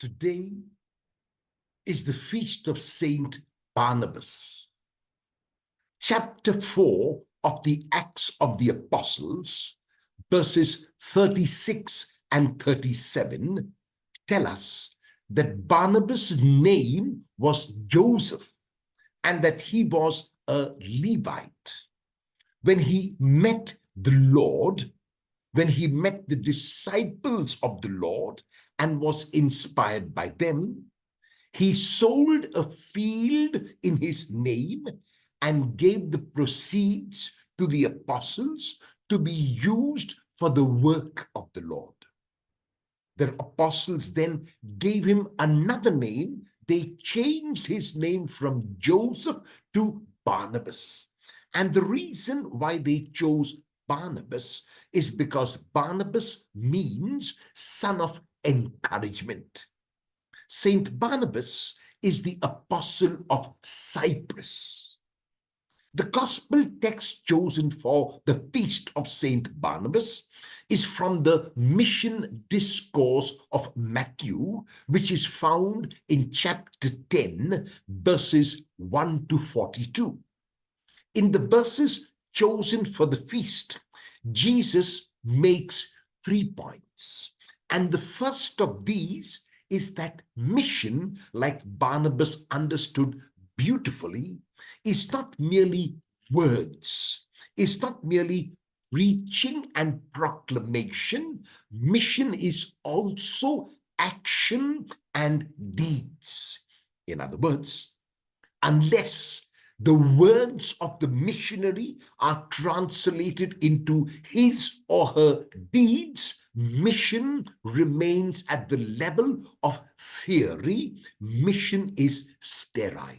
Today is the feast of Saint Barnabas. Chapter 4 of the Acts of the Apostles, verses 36 and 37, tell us that Barnabas' name was Joseph and that he was a Levite. When he met the Lord, when he met the disciples of the Lord and was inspired by them, he sold a field in his name and gave the proceeds to the apostles to be used for the work of the Lord. The apostles then gave him another name. They changed his name from Joseph to Barnabas. And the reason why they chose Barnabas is because Barnabas means son of encouragement. Saint Barnabas is the apostle of Cyprus. The gospel text chosen for the feast of Saint Barnabas is from the mission discourse of Matthew, which is found in chapter 10, verses 1 to 42. In the verses chosen for the feast, Jesus makes 3 points. And the first of these is that mission, like Barnabas understood beautifully, is not merely words, it's not merely preaching and proclamation. Mission is also action and deeds. In other words, unless the words of the missionary are translated into his or her deeds, mission remains at the level of theory. Mission is sterile.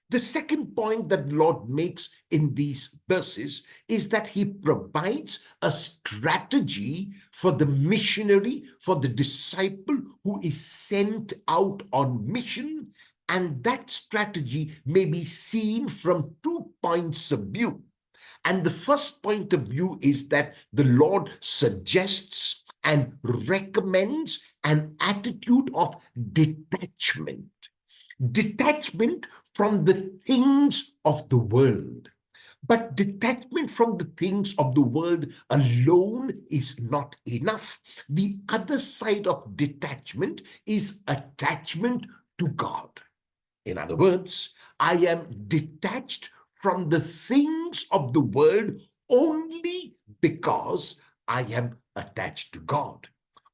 The second point that the Lord makes in these verses is that he provides a strategy for the missionary, for the disciple who is sent out on mission. And that strategy may be seen from 2 points of view. And the first point of view is that the Lord suggests and recommends an attitude of detachment. Detachment from the things of the world. But detachment from the things of the world alone is not enough. The other side of detachment is attachment to God. In other words, I am detached from the things of the world only because I am attached to God.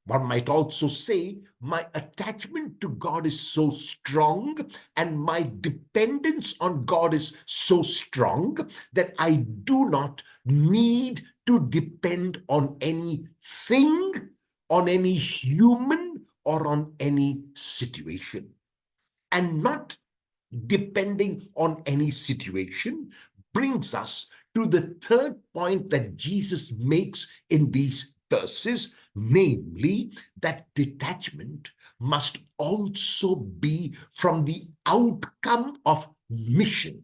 One might also say, my attachment to God is so strong and my dependence on God is so strong that I do not need to depend on anything, on any human, or on any situation. And not depending on any situation brings us to the third point that Jesus makes in these verses, namely that detachment must also be from the outcome of mission.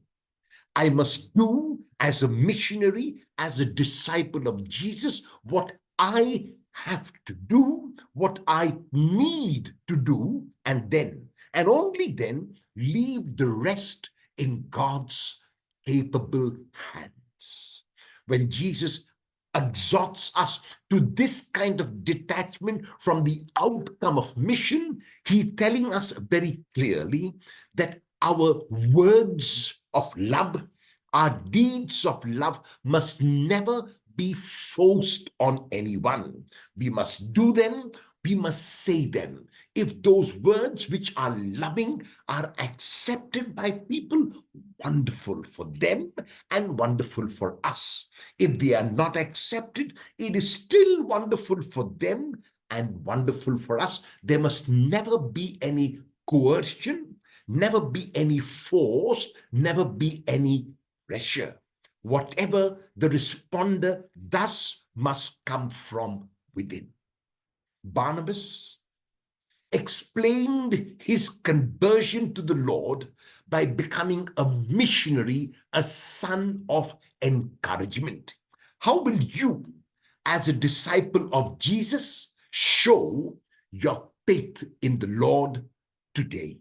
I must do as a missionary, as a disciple of Jesus, what I have to do, what I need to do, and only then, leave the rest in God's capable hands. When Jesus exhorts us to this kind of detachment from the outcome of mission, he's telling us very clearly that our words of love, our deeds of love must never be forced on anyone. We must do them, we must say them. If those words which are loving are accepted by people, wonderful for them and wonderful for us. If they are not accepted, it is still wonderful for them and wonderful for us. There must never be any coercion, never be any force, never be any pressure. Whatever the responder does must come from within. Barnabas explained his conversion to the Lord by becoming a missionary, a son of encouragement. How will you, as a disciple of Jesus, show your faith in the Lord today.